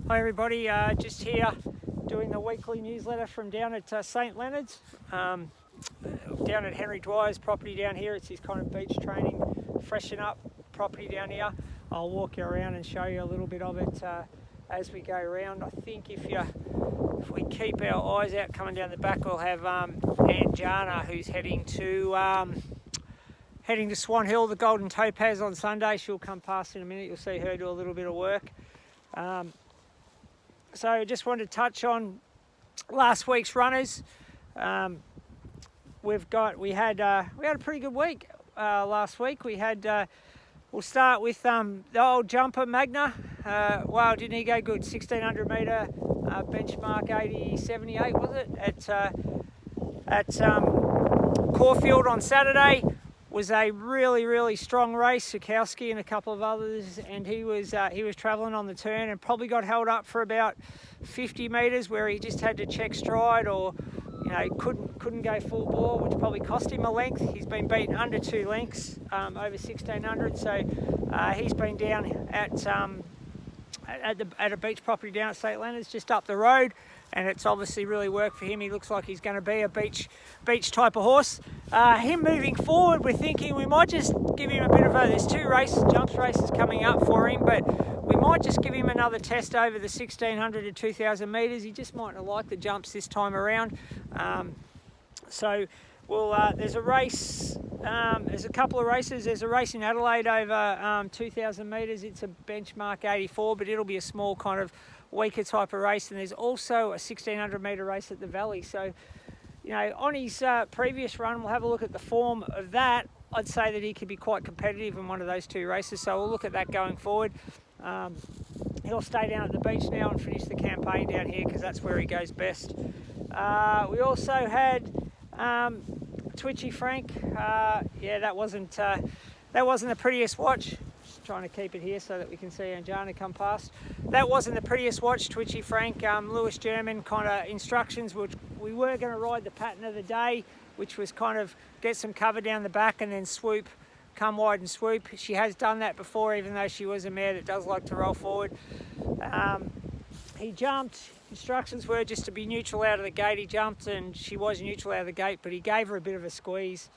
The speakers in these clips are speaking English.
Hi everybody, just here doing the weekly newsletter from down at St Leonard's, down at Henry Dwyer's property down here. It's his kind of beach training, freshen up property down here. I'll walk you around and show you a little bit of it as we go around. I think if we keep our eyes out coming down the back, we'll have Anjana, who's heading to Swan Hill, the Golden Topaz on Sunday. She'll come past in a minute. You'll see her do a little bit of work. So I just wanted to touch on last week's runners. We had a pretty good week last week. We'll start with the old jumper Magna. Wow, didn't he go good? 1600 metre benchmark 80.78 was it at Caulfield on Saturday. Was a really strong race. Sukowski and a couple of others, and he was travelling on the turn and probably got held up for about 50 metres where he just had to check stride, or couldn't go full bore, which probably cost him a length. He's been beaten under 2 lengths over 1600, so he's been down at a beach property down at St Leonard's just up the road, and it's obviously really worked for him. He looks like he's going to be a beach type of horse. Him moving forward, we're thinking we might just give him a bit of there's 2 jumps races coming up for him, but we might just give him another test over the 1600 to 2000 metres. He just might not like the jumps this time around. So there's a race, there's a couple of races. There's a race in Adelaide over 2000 metres. It's a benchmark 84, but it'll be a small kind of weaker type of race. And there's also a 1600 metre race at the Valley. So, on his previous run, we'll have a look at the form of that. I'd say that he could be quite competitive in one of those 2 races. So we'll look at that going forward. He'll stay down at the beach now and finish the campaign down here because that's where he goes best. We also had Twitchy Frank. That wasn't the prettiest watch. Just trying to keep it here so that we can see Anjana come past. That wasn't the prettiest watch, Twitchy Frank. Lewis German kind of instructions, which we were going to ride the pattern of the day, which was kind of get some cover down the back and then swoop, come wide and swoop. She has done that before, even though she was a mare that does like to roll forward. He jumped. Instructions were just to be neutral out of the gate. He jumped and she was neutral out of the gate, but he gave her a bit of a squeeze.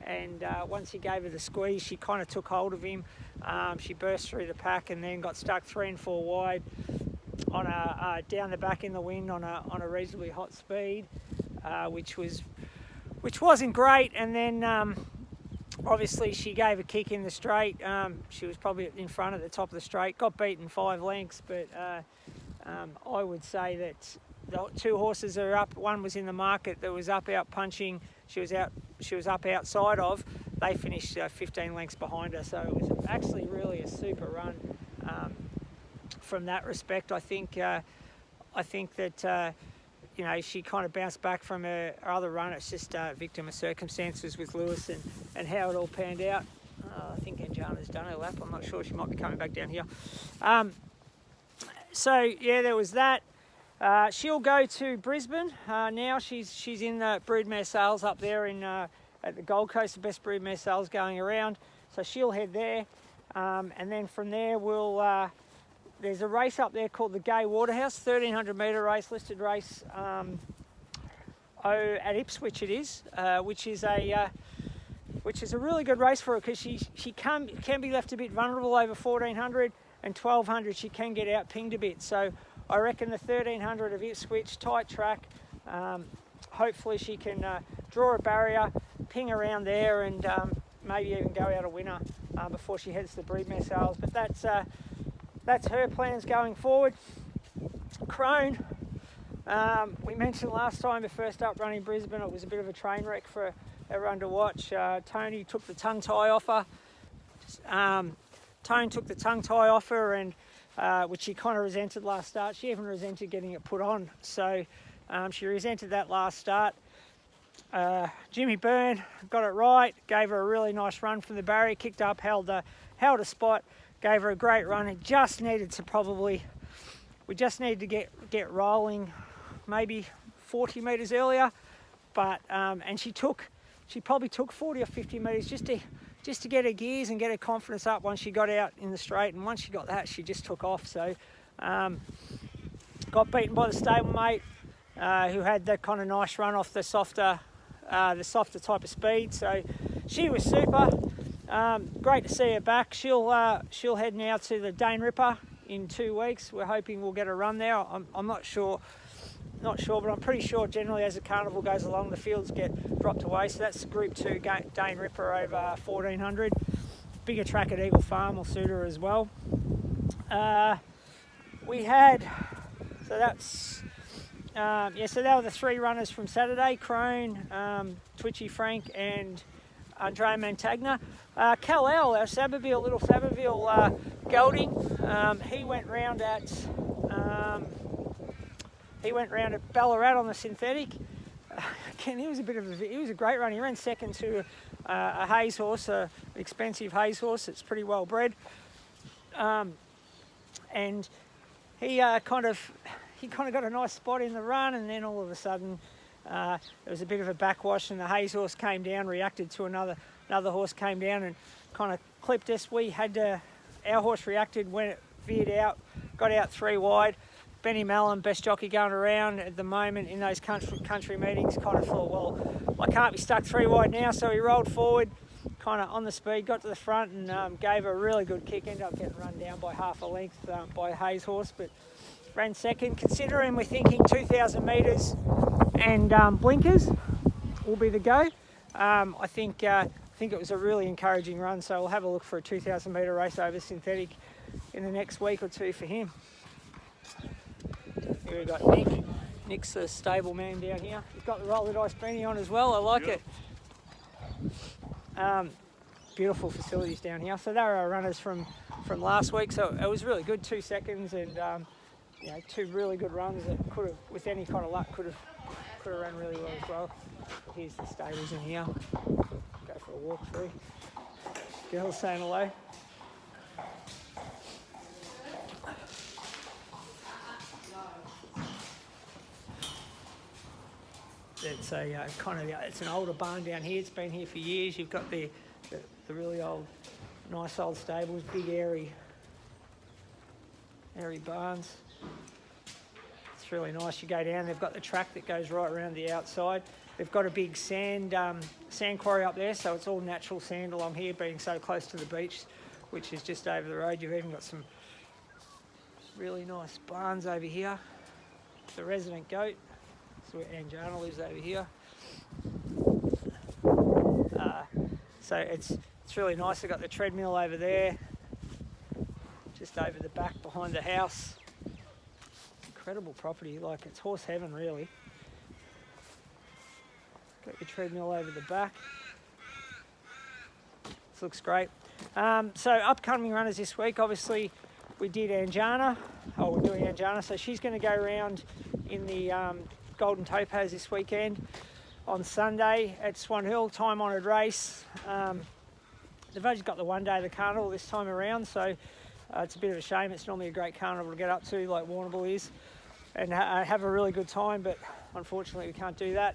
And once he gave her the squeeze, she kind of took hold of him. She burst through the pack and then got stuck 3 and 4 wide on down the back in the wind on a reasonably hot speed, which wasn't great. And then obviously she gave a kick in the straight. She was probably in front at the top of the straight. Got beaten 5 lengths, but I would say that the 2 horses are up. One was in the market that was up out punching. She was up outside of. They finished 15 lengths behind her. So it was actually really a super run from that respect. I think that she kind of bounced back from her other run. It's just victim of circumstances with Lewis and how it all panned out. I think Anjana's done her lap. I'm not sure. She might be coming back down here. So yeah, there was that. She'll go to Brisbane now. She's in the broodmare sales up there at the Gold Coast, the best broodmare sales going around. So she'll head there, and then from there there's a race up there called the Gay Waterhouse, 1300 metre race, listed race at Ipswich it is, which is a really good race for her because she can be left a bit vulnerable over 1400 and 1200. She can get out pinged a bit. So I reckon the 1300 of Ipswich, tight track. Hopefully she can draw a barrier, ping around there, and maybe even go out a winner before she heads to Broodmare Sales. But that's her plans going forward. Crone, we mentioned last time, the first up running Brisbane, it was a bit of a train wreck for everyone to watch. Tony took the tongue tie off her. Tone took the tongue tie off her, and which she kind of resented last start. She even resented getting it put on, so she resented that last start. Jimmy Byrne got it right, gave her a really nice run from the barrier, kicked up, held a spot, gave her a great run. We just needed to get rolling maybe 40 metres earlier, but and she probably took 40 or 50 metres just to get her gears and get her confidence up once she got out in the straight, and once she got that, she just took off. So got beaten by the stablemate, who had that kind of nice run off the softer type of speed. So she was super. Great to see her back. She'll head now to the Dane Ripper in 2 weeks. We're hoping we'll get a run there. I'm not sure, but I'm pretty sure generally as the carnival goes along, the fields get dropped away. So that's Group 2 Dane Ripper over 1400. Bigger track at Eagle Farm will suit her as well. We had, so that's, so they were the 3 runners from Saturday: Crone, Twitchy Frank, and Andrea Montagna. Kal-El, our little Sabberville gelding, he went round at Ballarat on the synthetic. Again, he was a great run. He ran second to a Hayes horse, an expensive Hayes horse. It's pretty well bred, and he kind of got a nice spot in the run, and then all of a sudden there was a bit of a backwash, and the Hayes horse came down, reacted to another horse came down and kind of clipped us. Our horse reacted when it veered out, got out 3 wide. Benny Mallon, best jockey going around at the moment in those country meetings, kind of thought, well, I can't be stuck 3 wide now, so he rolled forward, kind of on the speed, got to the front and gave a really good kick. Ended up getting run down by half a length by Hayes horse, but ran second. Considering we're thinking 2,000 metres and blinkers will be the go, I think it was a really encouraging run, so we'll have a look for a 2,000 metre race over synthetic in the next week or 2 for him. Here we've got Nick. Nick's the stable man down here. He's got the roller dice beanie on as well. I like it. Beautiful facilities down here. So they were our runners from last week. So it was really good. 2 seconds and 2 really good runs that could have, with any kind of luck, could have run really well as well. Here's the stables in here. Go for a walk through. Girls saying hello. It's it's an older barn down here. It's been here for years. You've got the really old, nice old stables, big airy barns. It's really nice. You go down. They've got the track that goes right around the outside. They've got a big sand quarry up there, so it's all natural sand along here, being so close to the beach, which is just over the road. You've even got some really nice barns over here. The resident goat. So Anjana lives over here. So it's really nice. They've got the treadmill over there, just over the back behind the house. Incredible property, like it's horse heaven really. Got your treadmill over the back. This looks great. So upcoming runners this week, obviously we did Anjana. We're doing Anjana, so she's going to go around in the Golden Topaz this weekend on Sunday at Swan Hill, time-honoured race. They've only got the 1 day of the carnival this time around, so it's a bit of a shame. It's normally a great carnival to get up to, like Warrnambool is, and have a really good time, but unfortunately we can't do that.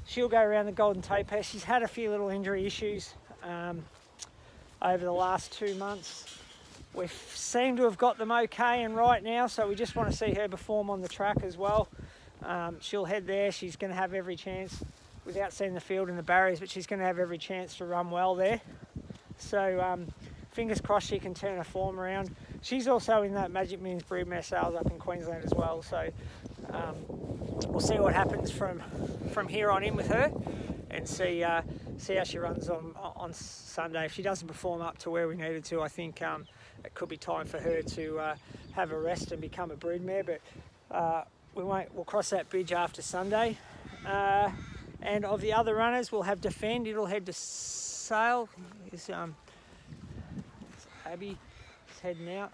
She'll go around the Golden Topaz. She's had a few little injury issues over the last 2 months. We seem to have got them okay and right now, so we just want to see her perform on the track as well. She'll head there. She's going to have every chance, without seeing the field and the barriers, but she's going to have every chance to run well there. So fingers crossed she can turn her form around. She's also in that Magic Millions broodmare sales up in Queensland as well. So we'll see what happens from here on in with her, and see how she runs on Sunday. If she doesn't perform up to where we needed to, I think it could be time for her to have a rest and become a broodmare. But we'll cross that bridge after Sunday. And of the other runners, we'll have Defend. It'll head to Sale. It's Abby is heading out.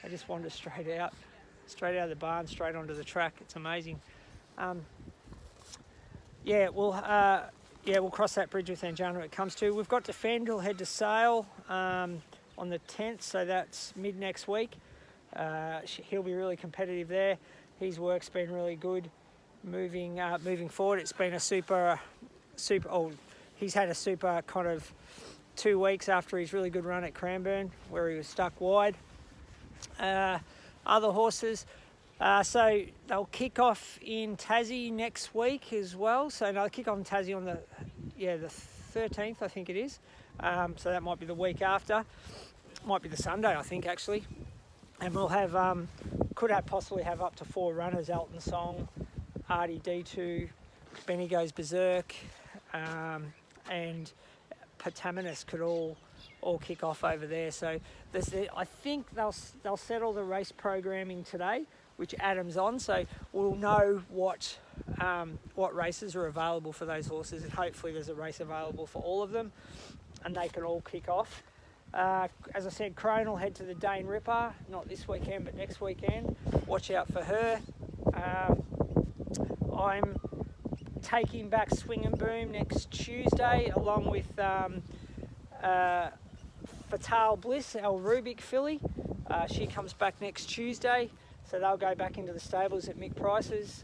I just wandered straight out of the barn, straight onto the track. It's amazing. We'll cross that bridge with Anjana when it comes to. We've got Defend. He'll head to Sale on the 10th, so that's mid next week. He'll be really competitive there. His work's been really good. Moving forward, it's been a super. He's had a super kind of 2 weeks after his really good run at Cranbourne, where he was stuck wide. other horses. So they'll kick off in Tassie next week as well. So they'll kick off in Tassie on the 13th, I think it is. So that might be the week after. Might be the Sunday, I think, actually. And we'll have, possibly have up to 4 runners: Elton Song, Artie D2, Benny Goes Berserk, and Pataminus could all kick off over there. So I think they'll settle the race programming today, which Adam's on. So we'll know what races are available for those horses, and hopefully there's a race available for all of them, and they can all kick off. As I said, Crone will head to the Dane Ripper, not this weekend but next weekend. Watch out for her. I'm taking back Swing and Boom next Tuesday, along with Fatal Bliss, our Rubik filly. She comes back next Tuesday, so they'll go back into the stables at Mick Price's.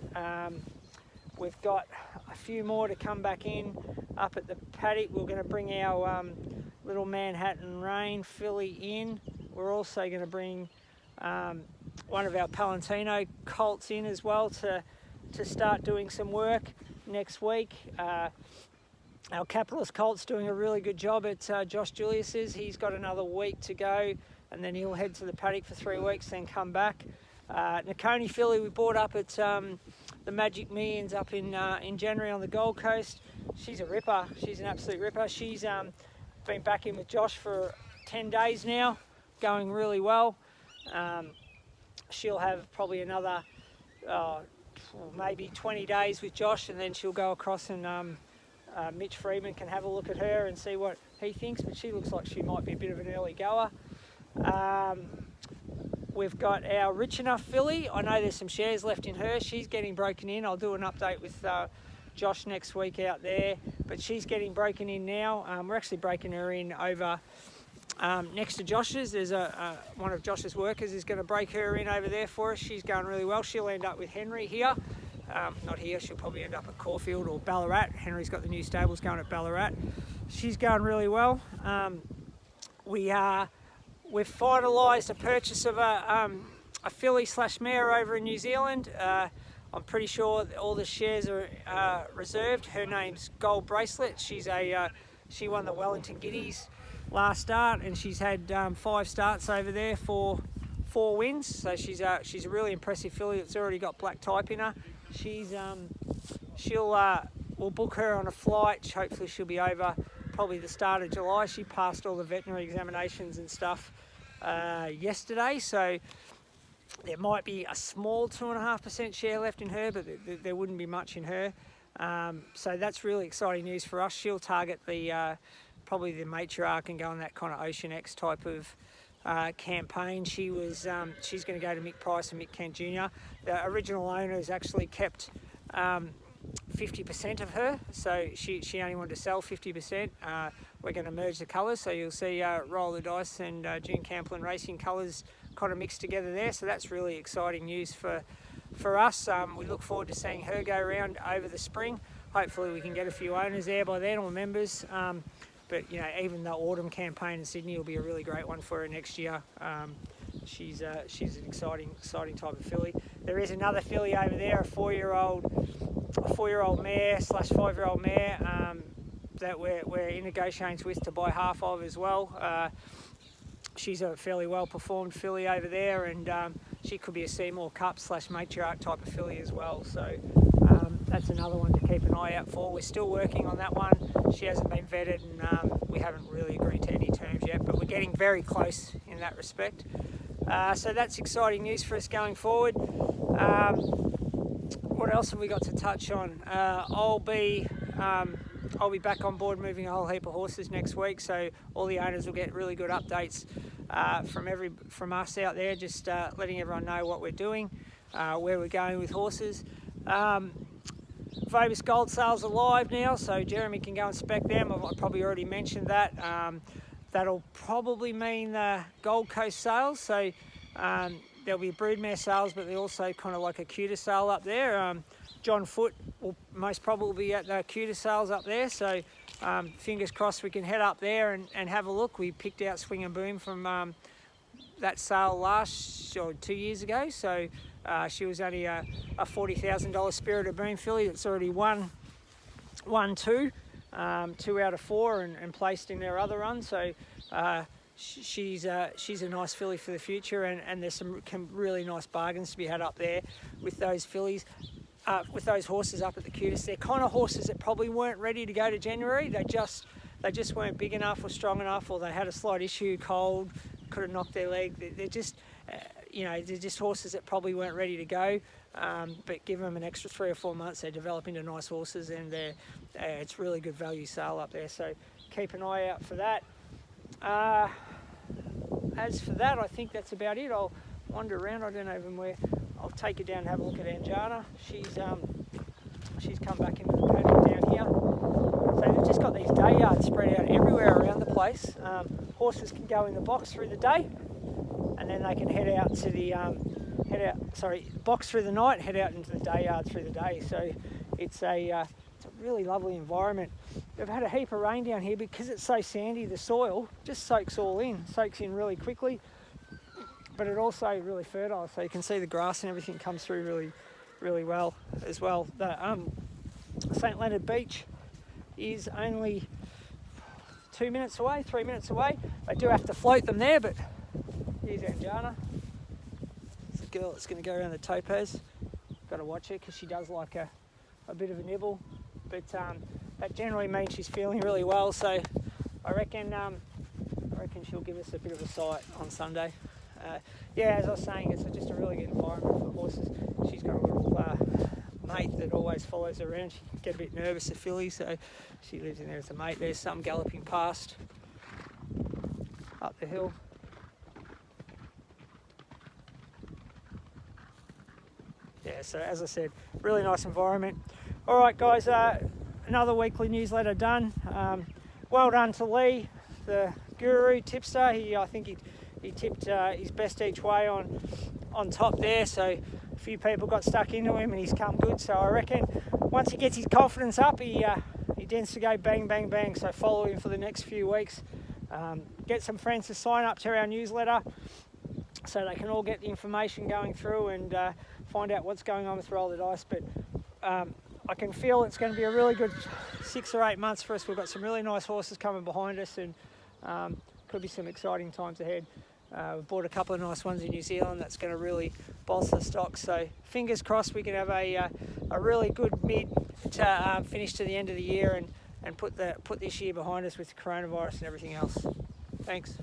We've got a few more to come back in up at the paddock. We're going to bring our Little Manhattan Rain filly in. We're also going to bring one of our Palantino colts in as well to start doing some work next week. Our Capitalist colt's doing a really good job at Josh Julius's. He's got another week to go, and then he'll head to the paddock for 3 weeks, then come back. Nakoni filly we bought up at the Magic Millions up in January on the Gold Coast. She's a ripper. She's an absolute ripper. She's been back in with Josh for 10 days now, going really well. She'll have probably another maybe 20 days with Josh, and then she'll go across, and Mitch Freeman can have a look at her and see what he thinks, but she looks like she might be a bit of an early goer. We've got our Rich Enough filly. I know there's some shares left in her. She's getting broken in. I'll do an update with Josh next week out there, but she's getting broken in now. We're actually breaking her in over next to Josh's. There's one of Josh's workers is going to break her in over there for us. She's going really well. She'll end up with Henry here. Not here, she'll probably end up at Caulfield or Ballarat. Henry's got the new stables going at Ballarat. She's going really well. We've finalised a purchase of a filly / mare over in New Zealand. I'm pretty sure all the shares are reserved. Her name's Gold Bracelet. She won the Wellington Giddies last start, and she's had 5 starts over there for 4 wins. So she's a really impressive filly that's already got black type in her. We'll book her on a flight. Hopefully she'll be over probably the start of July. She passed all the veterinary examinations and stuff yesterday, so there might be a small 2.5% share left in her, but there wouldn't be much in her. So that's really exciting news for us. She'll target probably the matriarch and go on that kind of Ocean X type of campaign. She's going to go to Mick Price and Mick Kent Jr. The original owner has actually kept 50% of her, so she only wanted to sell 50%. We're going to merge the colours, so you'll see Roll the Dice and June Camplin Racing colours kind of mixed together there, so that's really exciting news for us. We look forward to seeing her go around over the spring. Hopefully we can get a few owners there by then, or members. But you know, even the autumn campaign in Sydney will be a really great one for her next year. She's an exciting type of filly. There is another filly over there, a 4-year-old mare / 5-year-old mare that we're in negotiations with to buy half of as well. She's a fairly well performed filly over there, and she could be a Seymour Cup / matriarch type of filly as well. So that's another one to keep an eye out for. We're still working on that one. She hasn't been vetted, and we haven't really agreed to any terms yet, but we're getting very close in that respect. So that's exciting news for us going forward. What else have we got to touch on? I'll be back on board moving a whole heap of horses next week, so all the owners will get really good updates from us out there, just letting everyone know what we're doing, where we're going with horses. Vobis Gold sales are live now, so Jeremy can go and spec them. I've probably already mentioned that. That'll probably mean the Gold Coast sales, so there'll be broodmare sales, but there'll also kind of like a cuter sale up there. John Foote will most probably be at the cuter sales up there, so fingers crossed we can head up there and have a look. We picked out Swing and Boom from that sale last or 2 years ago. So she was only a $40,000 Spirited Moon filly that's already won 2 out of 4 and placed in their other run. So she's a nice filly for the future, and there's some really nice bargains to be had up there with those fillies. With those horses up at the Qudos. They're kind of horses that probably weren't ready to go to January. They just weren't big enough or strong enough, or they had a slight issue, cold, could have knocked their leg. They're just, they're just horses that probably weren't ready to go. But give them an extra 3 or 4 months, they develop into nice horses, and it's really good value sale up there. So keep an eye out for that. As for that, I think that's about it. I'll wander around. I don't know even where. I'll take you down and have a look at Anjana. She's come back into the paddock down here. So they've just got these day yards spread out everywhere around the place. Horses can go in the box through the day, and then they can head out to the box through the night and head out into the day yard through the day. So it's a really lovely environment. We've had a heap of rain down here because it's so sandy. The soil just soaks in really quickly. But it also really fertile, so you can see the grass and everything comes through really, really well as well. The St Leonard Beach is only 3 minutes away. They do have to float them there, but here's Anjana. It's a girl that's going to go around the Topaz. Got to watch her because she does like a bit of a nibble, but that generally means she's feeling really well. So I reckon she'll give us a bit of a sight on Sunday. As I was saying, it's just a really good environment for horses. She's got a little mate that always follows her around. She can get a bit nervous at filly, so she lives in there with a mate. There's some galloping past up the hill. Yeah, so as I said, really nice environment. All right, guys, another weekly newsletter done. Well done to Lee, the guru tipster. I think he tipped his best each way on top there, so a few people got stuck into him and he's come good. So I reckon once he gets his confidence up, he tends to go bang, bang, bang. So follow him for the next few weeks. Get some friends to sign up to our newsletter so they can all get the information going through and find out what's going on with Roll the Dice. But I can feel it's going to be a really good 6 or 8 months for us. We've got some really nice horses coming behind us, and could be some exciting times ahead. We've bought a couple of nice ones in New Zealand that's going to really bolster the stock. So fingers crossed we can have a really good mid to finish to the end of the year and put this year behind us with the coronavirus and everything else. Thanks.